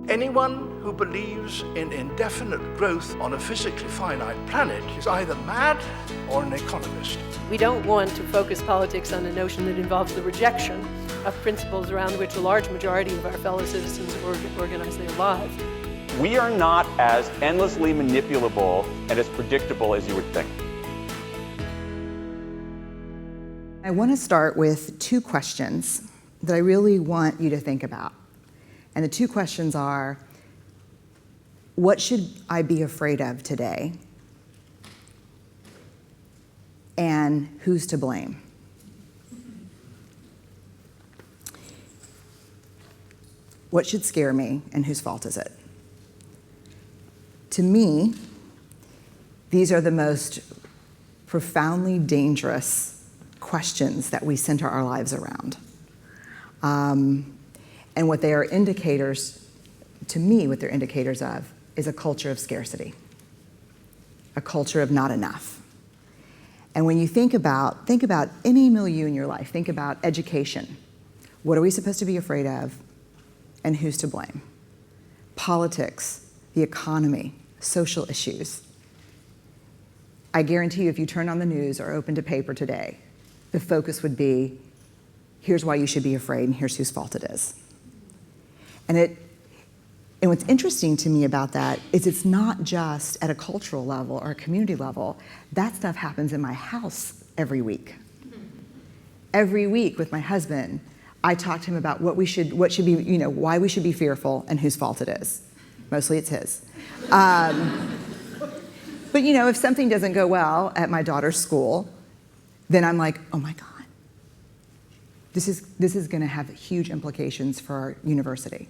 Anyone who believes in indefinite growth on a physically finite planet is either mad or an economist. We don't want to focus politics on a notion that involves the rejection of principles around which a large majority of our fellow citizens organize their lives. We are not as endlessly manipulable and as predictable as you would think. I want to start with two questions that I really want you to think about. And the two questions are, what should I be afraid of today? And who's to blame? What should scare me and whose fault is it? To me, these are the most profoundly dangerous questions that we center our lives around. And what they are indicators, to me, what they're indicators of is a culture of scarcity, a culture of not enough. And when you think about any milieu in your life, think about education. What are we supposed to be afraid of and who's to blame? Politics, the economy, social issues. I guarantee you if you turn on the news or opened a paper today, the focus would be, here's why you should be afraid and here's whose fault it is. And what's interesting to me about that is it's not just at a cultural level or a community level. That stuff happens in my house every week. Every week with my husband, I talk to him about what should be, why we should be fearful and whose fault it is. Mostly it's his. But if something doesn't go well at my daughter's school, then I'm like, oh my God, this is going to have huge implications for our university.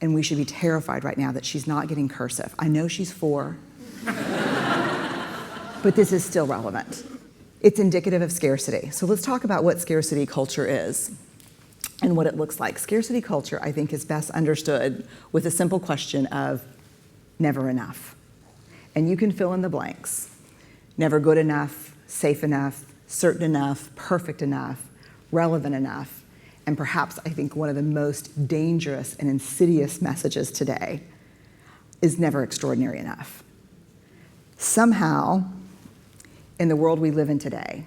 And we should be terrified right now that she's not getting cursive. I know she's 4, but this is still relevant. It's indicative of scarcity. So let's talk about what scarcity culture is and what it looks like. Scarcity culture, I think, is best understood with a simple question of never enough. And you can fill in the blanks. Never good enough, safe enough, certain enough, perfect enough, relevant enough. And perhaps I think one of the most dangerous and insidious messages today is never extraordinary enough. Somehow, in the world we live in today,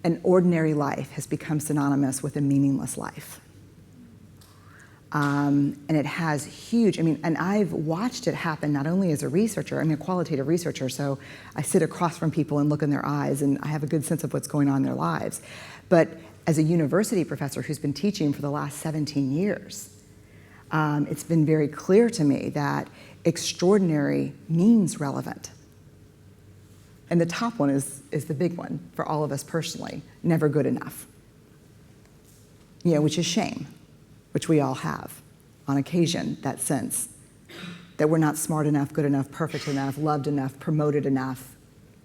an ordinary life has become synonymous with a meaningless life. And it has huge, and I've watched it happen not only as a researcher, I'm a qualitative researcher, so I sit across from people and look in their eyes and I have a good sense of what's going on in their lives. But as a university professor who's been teaching for the last 17 years, it's been very clear to me that extraordinary means relevant. And the top one is the big one for all of us personally, never good enough. Which is shame, which we all have on occasion, that sense that we're not smart enough, good enough, perfect enough, loved enough, promoted enough,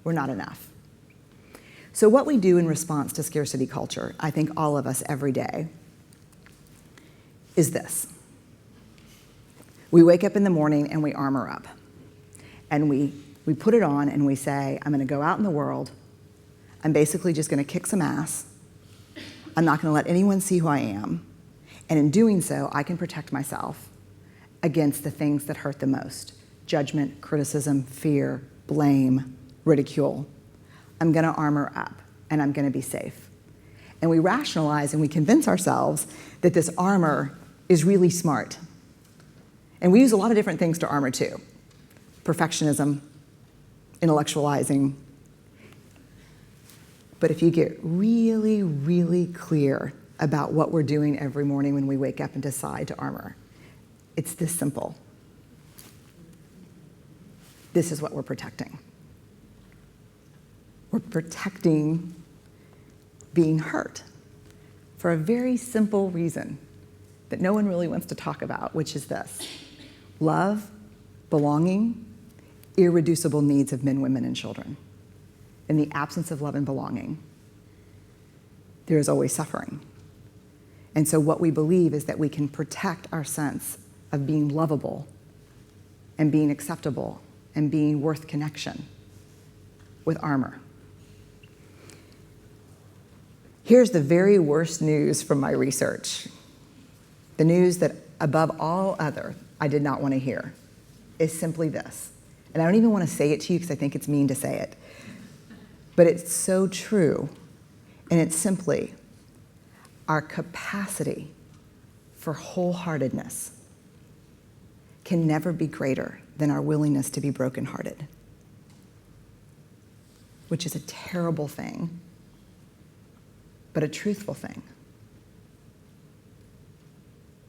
we're not enough. So what we do in response to scarcity culture, I think all of us every day, is this. We wake up in the morning and we armor up. And we put it on and we say, I'm going to go out in the world. I'm basically just going to kick some ass. I'm not going to let anyone see who I am. And in doing so, I can protect myself against the things that hurt the most. Judgment, criticism, fear, blame, ridicule. I'm going to armor up and I'm going to be safe. And we rationalize and we convince ourselves that this armor is really smart. And we use a lot of different things to armor too. Perfectionism, intellectualizing. But if you get really, really clear about what we're doing every morning when we wake up and decide to armor, it's this simple. This is what we're protecting. We're protecting being hurt for a very simple reason that no one really wants to talk about, which is this. Love, belonging, irreducible needs of men, women, and children. In the absence of love and belonging, there is always suffering. And so what we believe is that we can protect our sense of being lovable and being acceptable and being worth connection with armor. Here's the very worst news from my research. The news that above all other, I did not want to hear, is simply this. And I don't even want to say it to you because I think it's mean to say it. But it's so true. And it's simply our capacity for wholeheartedness can never be greater than our willingness to be brokenhearted, which is a terrible thing, but a truthful thing.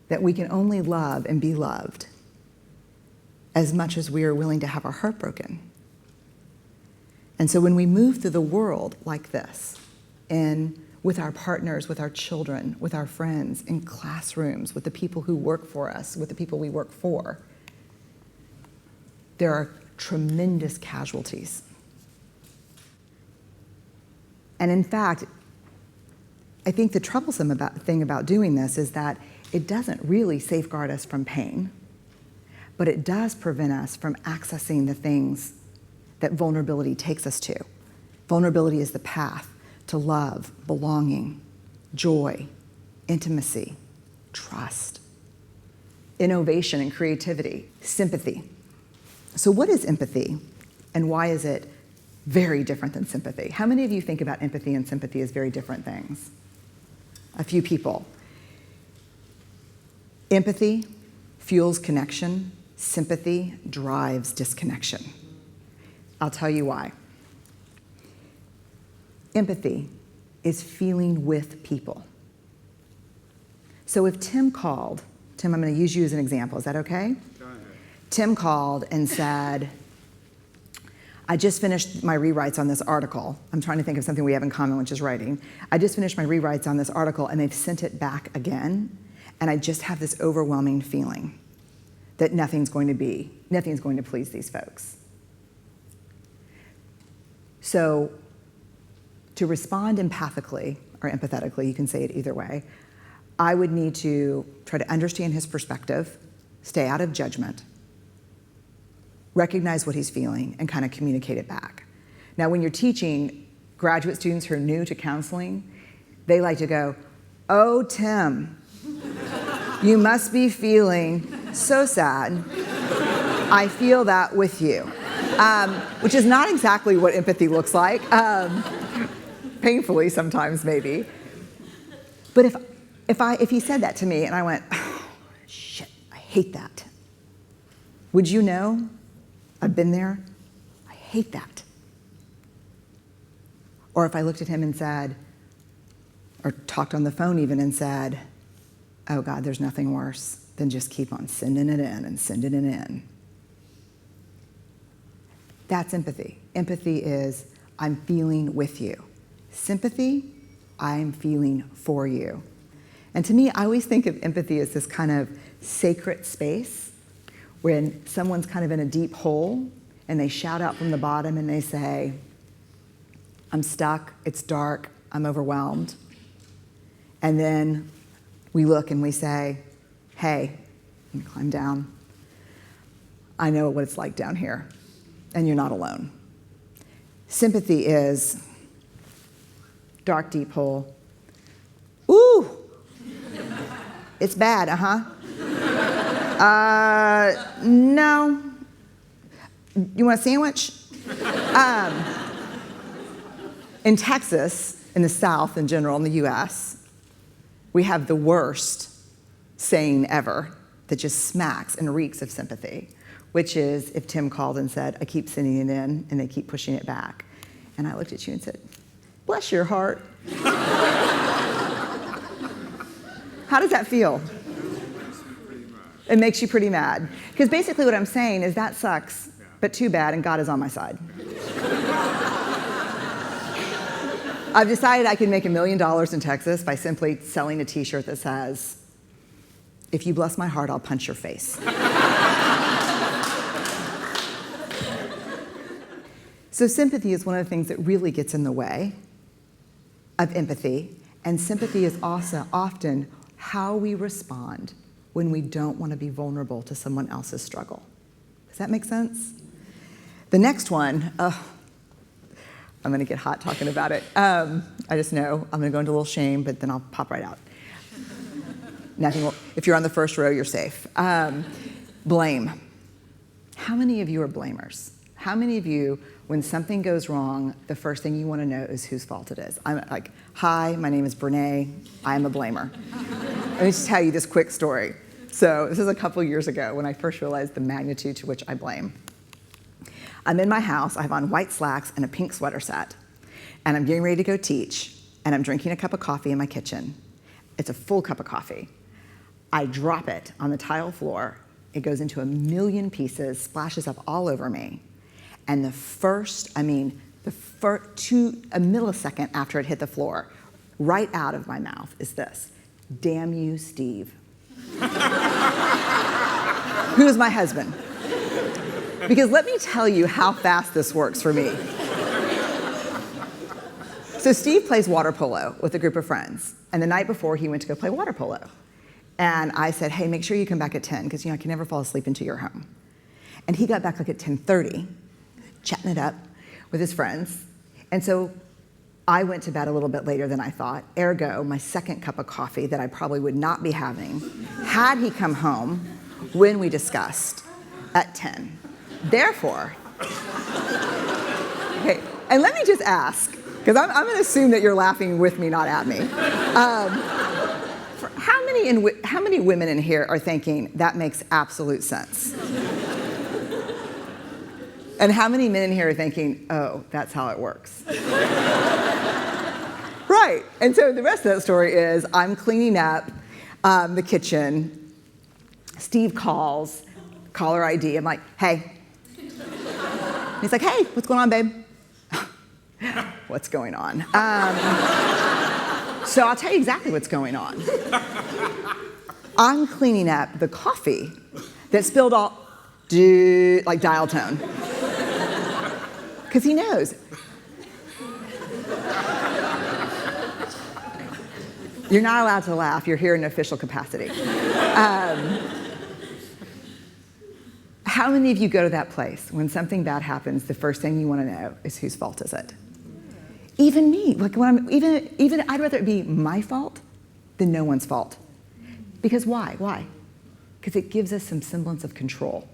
That we can only love and be loved as much as we are willing to have our heart broken. And so when we move through the world like this, with our partners, with our children, with our friends, in classrooms, with the people who work for us, with the people we work for, there are tremendous casualties. And in fact, I think the troublesome thing about doing this is that it doesn't really safeguard us from pain, but it does prevent us from accessing the things that vulnerability takes us to. Vulnerability is the path to love, belonging, joy, intimacy, trust, innovation and creativity, sympathy. So what is empathy, and why is it very different than sympathy? How many of you think about empathy and sympathy as very different things? A few people. Empathy fuels connection. Sympathy drives disconnection. I'll tell you why. Empathy is feeling with people. So if Tim called, Tim, I'm going to use you as an example. Is that okay? Go ahead. Tim called and said, I just finished my rewrites on this article. I'm trying to think of something we have in common, which is writing. I just finished my rewrites on this article, and they've sent it back again, and I just have this overwhelming feeling that nothing's going to please these folks. So to respond empathically or empathetically, you can say it either way, I would need to try to understand his perspective, stay out of judgment, recognize what he's feeling, and kind of communicate it back. Now, when you're teaching graduate students who are new to counseling, they like to go, "Oh, Tim, you must be feeling so sad. I feel that with you." Which is not exactly what empathy looks like. Painfully sometimes, maybe. But if he said that to me and I went, "Oh, shit, I hate that," would you know? I've been there. I hate that. Or if I looked at him and said, or talked on the phone even and said, "Oh God, there's nothing worse than just keep on sending it in and sending it in." That's empathy. Empathy is, I'm feeling with you. Sympathy, I'm feeling for you. And to me, I always think of empathy as this kind of sacred space when someone's kind of in a deep hole and they shout out from the bottom and they say, "I'm stuck, it's dark, I'm overwhelmed." And then we look and we say, "Hey," and climb down. "I know what it's like down here, and you're not alone." Sympathy is dark, deep hole. "Ooh, it's bad, no. You want a sandwich?" In Texas, in the South in general, in the US, we have the worst saying ever that just smacks and reeks of sympathy, which is if Tim called and said, "I keep sending it in and they keep pushing it back." And I looked at you and said, "Bless your heart." How does that feel? It makes you pretty mad. Because basically what I'm saying is that sucks, but too bad, and God is on my side. I've decided I can make $1 million in Texas by simply selling a t-shirt that says, "If you bless my heart, I'll punch your face." So sympathy is one of the things that really gets in the way of empathy, and sympathy is also often how we respond when we don't want to be vulnerable to someone else's struggle. Does that make sense? The next one, I'm going to get hot talking about it. I just know I'm going to go into a little shame, but then I'll pop right out. Nothing will, if you're on the first row, you're safe. Blame. How many of you are blamers? How many of you, when something goes wrong, the first thing you want to know is whose fault it is? I'm like, hi, my name is Brene. I'm a blamer. Let me just tell you this quick story. So this is a couple years ago when I first realized the magnitude to which I blame. I'm in my house. I have on white slacks and a pink sweater set. And I'm getting ready to go teach. And I'm drinking a cup of coffee in my kitchen. It's a full cup of coffee. I drop it on the tile floor. It goes into a million pieces, splashes up all over me. And a millisecond after it hit the floor, right out of my mouth is this: damn you, Steve. Who's my husband? Because let me tell you how fast this works for me. So Steve plays water polo with a group of friends. And the night before, he went to go play water polo. And I said, hey, make sure you come back at 10, because I can never fall asleep until you're home. And he got back like at 10:30, chatting it up with his friends. And so I went to bed a little bit later than I thought. Ergo, my second cup of coffee that I probably would not be having had he come home when we discussed at 10. Therefore, okay, and let me just ask, because I'm going to assume that you're laughing with me, not at me. How many women in here are thinking, that makes absolute sense? And how many men in here are thinking, oh, that's how it works? Right. And so the rest of that story is, I'm cleaning up the kitchen. Steve calls, caller ID. I'm like, hey. He's like, hey, what's going on, babe? What's going on? So I'll tell you exactly what's going on. I'm cleaning up the coffee that spilled all, like dial tone. Because he knows. You're not allowed to laugh. You're here in official capacity. How many of you go to that place when something bad happens, the first thing you want to know is whose fault is it? Even me. Like when I'm even I'd rather it be my fault than no one's fault. Because why? Why? Because it gives us some semblance of control.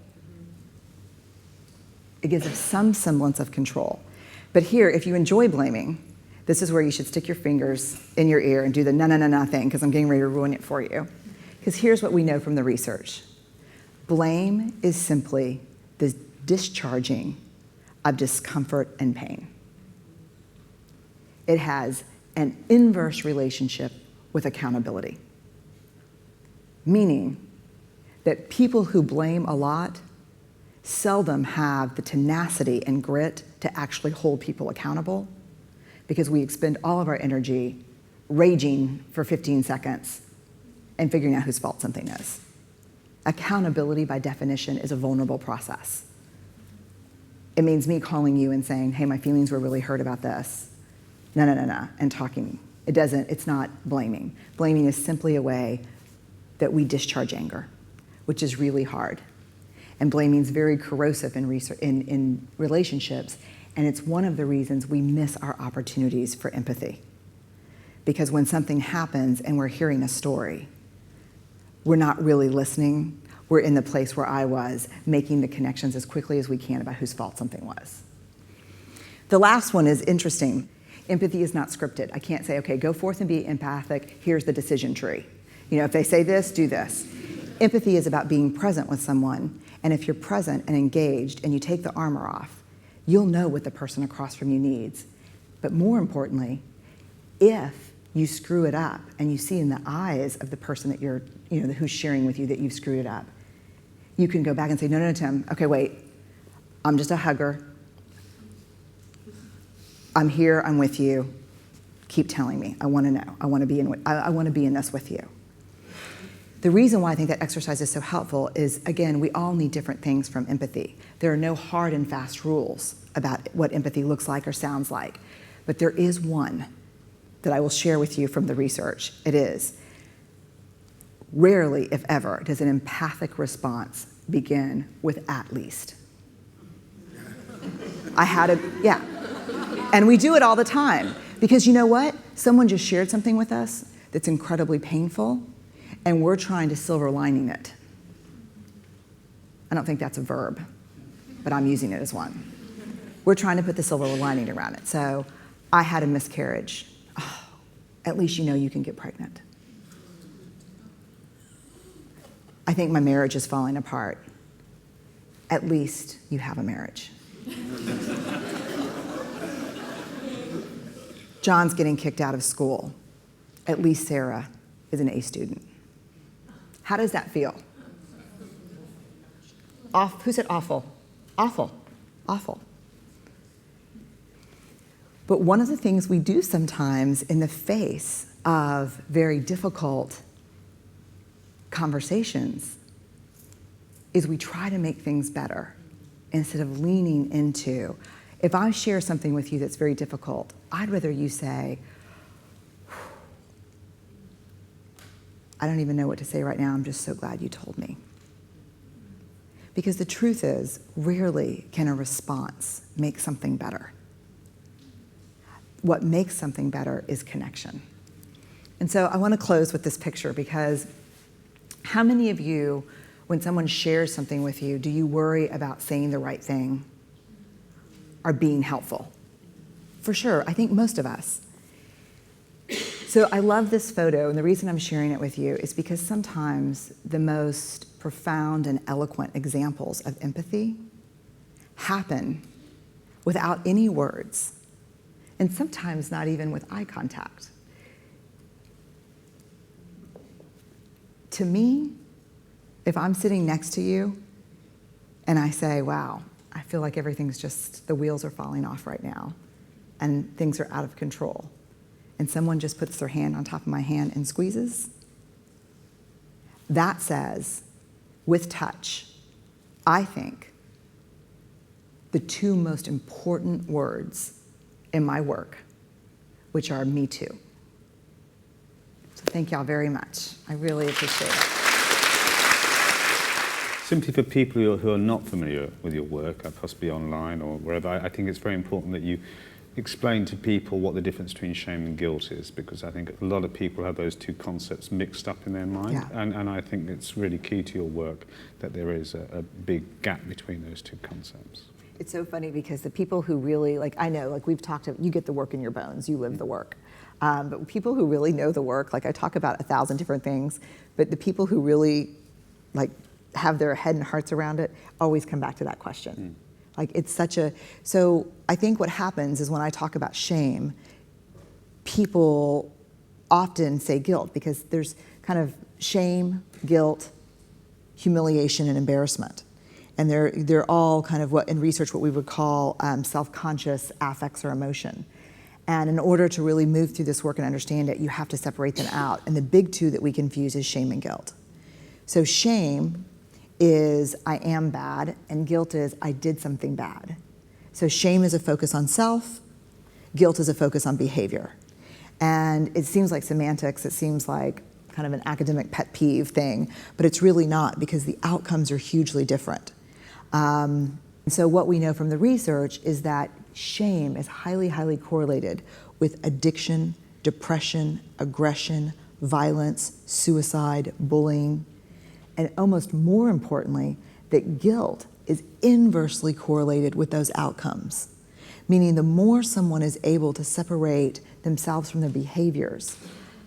It gives us some semblance of control. But here, if you enjoy blaming, this is where you should stick your fingers in your ear and do the na thing, because I'm getting ready to ruin it for you. Because here's what we know from the research. Blame is simply the discharging of discomfort and pain. It has an inverse relationship with accountability. Meaning that people who blame a lot seldom have the tenacity and grit to actually hold people accountable, because we expend all of our energy raging for 15 seconds and figuring out whose fault something is. Accountability, by definition, is a vulnerable process. It means me calling you and saying, hey, my feelings were really hurt about this. No, and talking. It's not blaming. Blaming is simply a way that we discharge anger, which is really hard. And blaming is very corrosive in relationships, and it's one of the reasons we miss our opportunities for empathy. Because when something happens and we're hearing a story, we're not really listening. We're in the place where I was, making the connections as quickly as we can about whose fault something was. The last one is interesting. Empathy is not scripted. I can't say, okay, go forth and be empathic. Here's the decision tree. If they say this, do this. Empathy is about being present with someone. And if you're present and engaged and you take the armor off, you'll know what the person across from you needs. But more importantly, if you screw it up and you see in the eyes of the person that you're, who's sharing with you that you've screwed it up, you can go back and say, no, Tim, okay, wait, I'm just a hugger. I'm here, I'm with you. Keep telling me, I want to know. I want to be in this with you. The reason why I think that exercise is so helpful is, again, we all need different things from empathy. There are no hard and fast rules about what empathy looks like or sounds like, but there is one that I will share with you from the research. It is, rarely, if ever, does an empathic response begin with at least. Yeah. And we do it all the time, because you know what? Someone just shared something with us that's incredibly painful, and we're trying to silver lining it. I don't think that's a verb, but I'm using it as one. We're trying to put the silver lining around it. So I had a miscarriage. Oh, at least you know you can get pregnant. I think my marriage is falling apart. At least you have a marriage. John's getting kicked out of school. At least Sarah is an A student. How does that feel? Who said awful? Awful. Awful. But one of the things we do sometimes in the face of very difficult conversations is we try to make things better instead of leaning into, if I share something with you that's very difficult, I'd rather you say, I don't even know what to say right now, I'm just so glad you told me. Because the truth is, rarely can a response make something better. What makes something better is connection. And so I want to close with this picture, because how many of you, when someone shares something with you, do you worry about saying the right thing or being helpful? For sure, I think most of us. So I love this photo, and the reason I'm sharing it with you is because sometimes the most profound and eloquent examples of empathy happen without any words, and sometimes not even with eye contact. To me, if I'm sitting next to you and I say, wow, I feel like everything's just, the wheels are falling off right now and things are out of control, and someone just puts their hand on top of my hand and squeezes, that says, with touch, I think the two most important words in my work, which are me too. So thank y'all very much. I really appreciate it. Simply for people who are not familiar with your work, possibly online or wherever, I think it's very important that you explain to people what the difference between shame and guilt is, because I think a lot of people have those two concepts mixed up in their mind. Yeah. And I think it's really key to your work that there is a big gap between those two concepts. It's so funny because the people who really, like, I know, like we've talked, you get the work in your bones, you live the work. But people who really know the work, like I talk about 1,000 different things, but the people who really like have their head and hearts around it always come back to that question. Like it's such a, so I think what happens is when I talk about shame, people often say guilt, because there's kind of shame, guilt, humiliation, and embarrassment. And they're all kind of what in research what we would call self-conscious affects or emotion. And in order to really move through this work and understand it, you have to separate them out. And the big two that we confuse is shame and guilt. So shame is I am bad, and guilt is I did something bad. So shame is a focus on self, guilt is a focus on behavior. And it seems like semantics, it seems like kind of an academic pet peeve thing, but it's really not, because the outcomes are hugely different. So what we know from the research is that shame is highly, highly correlated with addiction, depression, aggression, violence, suicide, bullying, and almost more importantly, that guilt is inversely correlated with those outcomes. Meaning the more someone is able to separate themselves from their behaviors,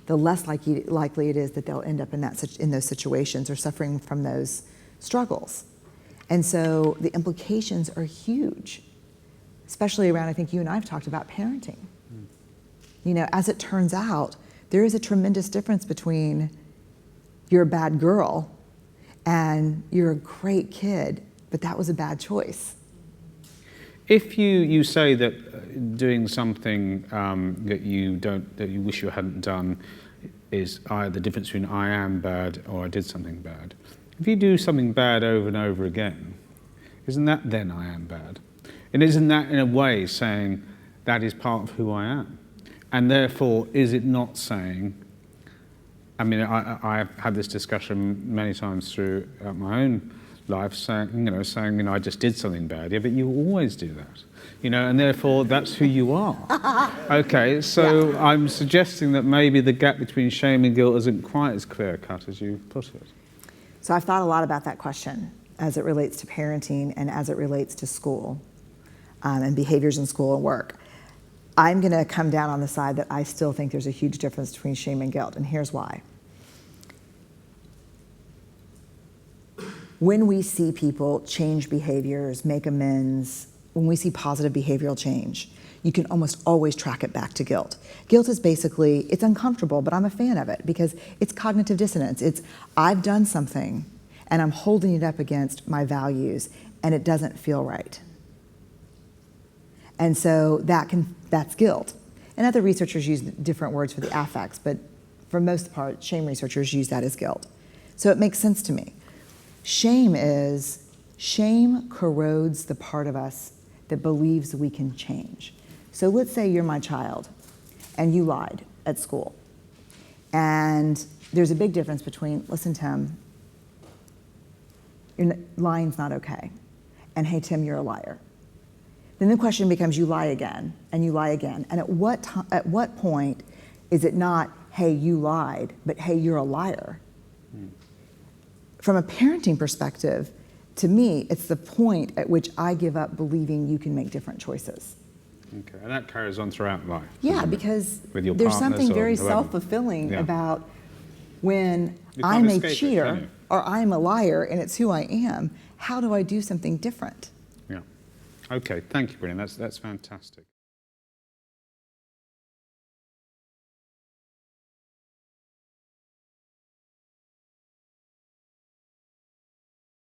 the less likely it is that they'll end up in those situations or suffering from those struggles. And so the implications are huge, especially around, I think you and I have talked about parenting. You know, as it turns out, there is a tremendous difference between you're a bad girl and you're a great kid, but that was a bad choice. If you say that doing something that you wish you hadn't done is the difference between I am bad or I did something bad. If you do something bad over and over again, isn't that then I am bad? And isn't that in a way saying that is part of who I am? And therefore, is it not saying, I mean, I've had this discussion many times through my own life saying, I just did something bad. Yeah, but you always do that, and therefore that's who you are. Okay, so yeah. I'm suggesting that maybe the gap between shame and guilt isn't quite as clear-cut as you put it. So I've thought a lot about that question as it relates to parenting and as it relates to school and behaviors in school and work. I'm going to come down on the side that I still think there's a huge difference between shame and guilt, and here's why. When we see people change behaviors, make amends, when we see positive behavioral change, you can almost always track it back to guilt. Guilt is basically, it's uncomfortable, but I'm a fan of it because it's cognitive dissonance. It's, I've done something and I'm holding it up against my values and it doesn't feel right. And so that's guilt. And other researchers use different words for the affects, but for most part, shame researchers use that as guilt. So it makes sense to me. Shame corrodes the part of us that believes we can change. So let's say you're my child and you lied at school. And there's a big difference between, listen, Tim, lying's not okay. And hey, Tim, you're a liar. Then the question becomes, you lie again and you lie again. And at what point is it not, hey, you lied, but hey, you're a liar? From a parenting perspective, to me, it's the point at which I give up believing you can make different choices. Okay, and that carries on throughout life. Yeah, because with your there's something very whoever. Self-fulfilling about when I'm a cheater or I'm a liar and it's who I am, how do I do something different? Yeah. Okay, thank you, Brene. That's fantastic.